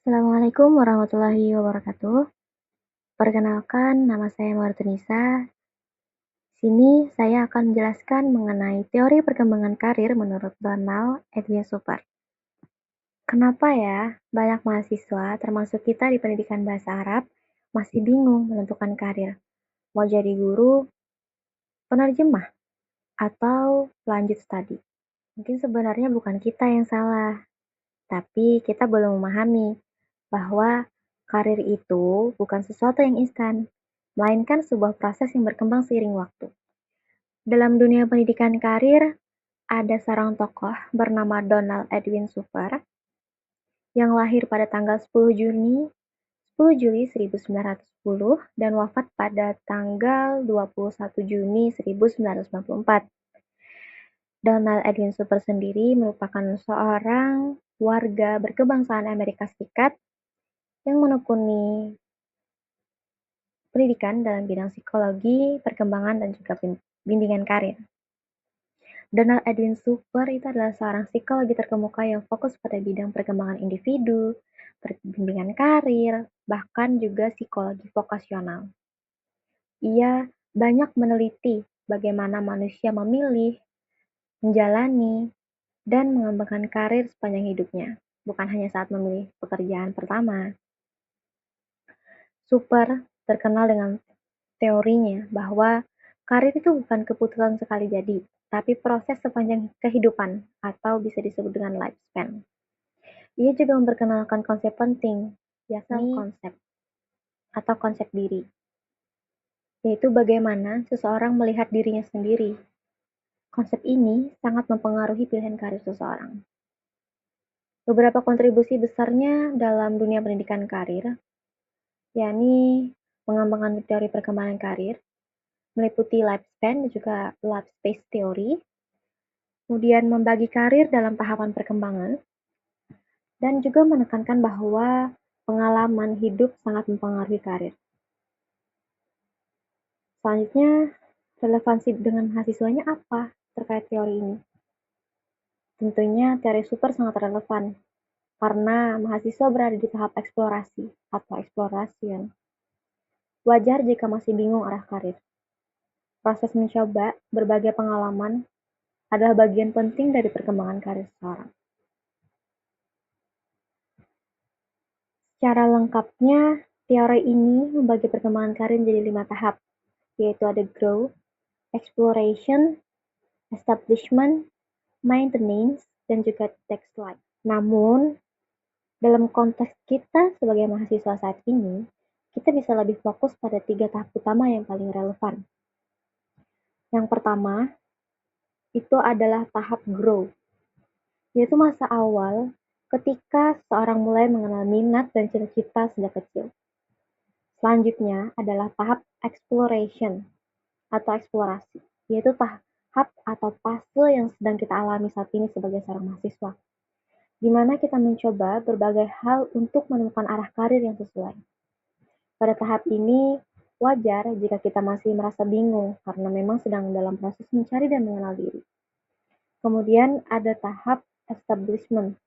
Assalamualaikum warahmatullahi wabarakatuh. Perkenalkan, nama saya Martinisa. Sini saya akan menjelaskan mengenai teori perkembangan karir menurut Donald Edwin Super. Kenapa ya banyak mahasiswa, termasuk kita di pendidikan bahasa Arab, masih bingung menentukan karir? Mau jadi guru, penerjemah, atau lanjut studi? Mungkin sebenarnya bukan kita yang salah, tapi kita belum memahami bahwa karir itu bukan sesuatu yang instan, melainkan sebuah proses yang berkembang seiring waktu. Dalam dunia pendidikan karir, ada seorang tokoh bernama Donald Edwin Super yang lahir pada tanggal 10 Juli 1910 dan wafat pada tanggal 21 Juni 1994. Donald Edwin Super sendiri merupakan seorang warga berkebangsaan Amerika Serikat yang menekuni pendidikan dalam bidang psikologi, perkembangan, dan juga bimbingan karir. Donald Edwin Super itu adalah seorang psikologi terkemuka yang fokus pada bidang perkembangan individu, bimbingan karir, bahkan juga psikologi vokasional. Ia banyak meneliti bagaimana manusia memilih, menjalani, dan mengembangkan karir sepanjang hidupnya, bukan hanya saat memilih pekerjaan pertama. Super terkenal dengan teorinya bahwa karir itu bukan keputusan sekali jadi, tapi proses sepanjang kehidupan atau bisa disebut dengan lifespan. Ia juga memperkenalkan konsep penting, yakni konsep atau konsep diri, yaitu bagaimana seseorang melihat dirinya sendiri. Konsep ini sangat mempengaruhi pilihan karir seseorang. Beberapa kontribusi besarnya dalam dunia pendidikan karir, yakni mengembangkan teori perkembangan karir, meliputi lifespan dan juga life space theory, kemudian membagi karir dalam tahapan perkembangan, dan juga menekankan bahwa pengalaman hidup sangat mempengaruhi karir. Selanjutnya, relevansi dengan mahasiswanya apa terkait teori ini? Tentunya teori Super sangat relevan, karena mahasiswa berada di tahap eksplorasi atau exploration. Wajar jika masih bingung arah karir. Proses mencoba berbagai pengalaman adalah bagian penting dari perkembangan karir seseorang. Secara lengkapnya, teori ini membagi perkembangan karir menjadi 5 tahap, yaitu ada growth, exploration, establishment, maintenance, dan juga text life. Namun, dalam konteks kita sebagai mahasiswa saat ini, kita bisa lebih fokus pada 3 tahap utama yang paling relevan. Yang pertama, itu adalah tahap growth, yaitu masa awal ketika seorang mulai mengenal minat dan cita-cita sejak kecil. Selanjutnya adalah tahap exploration atau eksplorasi, yaitu tahap atau fase yang sedang kita alami saat ini sebagai seorang mahasiswa, di mana kita mencoba berbagai hal untuk menemukan arah karir yang sesuai. Pada tahap ini, wajar jika kita masih merasa bingung karena memang sedang dalam proses mencari dan mengenal diri. Kemudian ada tahap establishment,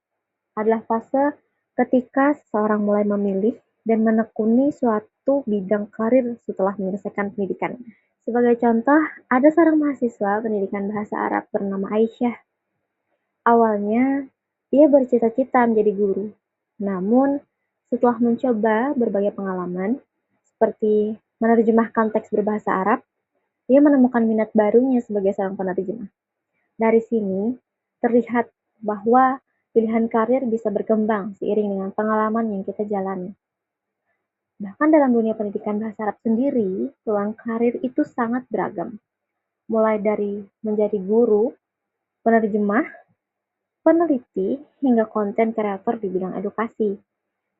adalah fase ketika seseorang mulai memilih dan menekuni suatu bidang karir setelah menyelesaikan pendidikan. Sebagai contoh, ada seorang mahasiswa pendidikan bahasa Arab bernama Aisyah. Awalnya, ia bercita-cita menjadi guru. Namun, setelah mencoba berbagai pengalaman, seperti menerjemahkan teks berbahasa Arab, ia menemukan minat barunya sebagai seorang penerjemah. Dari sini, terlihat bahwa pilihan karir bisa berkembang seiring dengan pengalaman yang kita jalani. Bahkan dalam dunia pendidikan bahasa Arab sendiri, peluang karir itu sangat beragam. Mulai dari menjadi guru, penerjemah, peneliti, hingga konten kreator di bidang edukasi.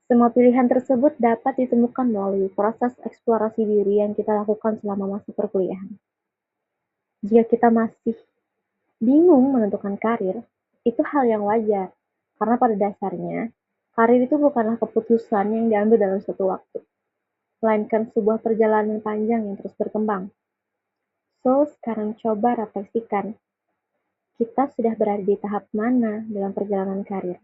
Semua pilihan tersebut dapat ditemukan melalui proses eksplorasi diri yang kita lakukan selama masa perkuliahan. Jika kita masih bingung menentukan karir, itu hal yang wajar, karena pada dasarnya, karir itu bukanlah keputusan yang diambil dalam suatu waktu, melainkan sebuah perjalanan panjang yang terus berkembang. So, sekarang coba refleksikan, kita sudah berada di tahap mana dalam perjalanan karir?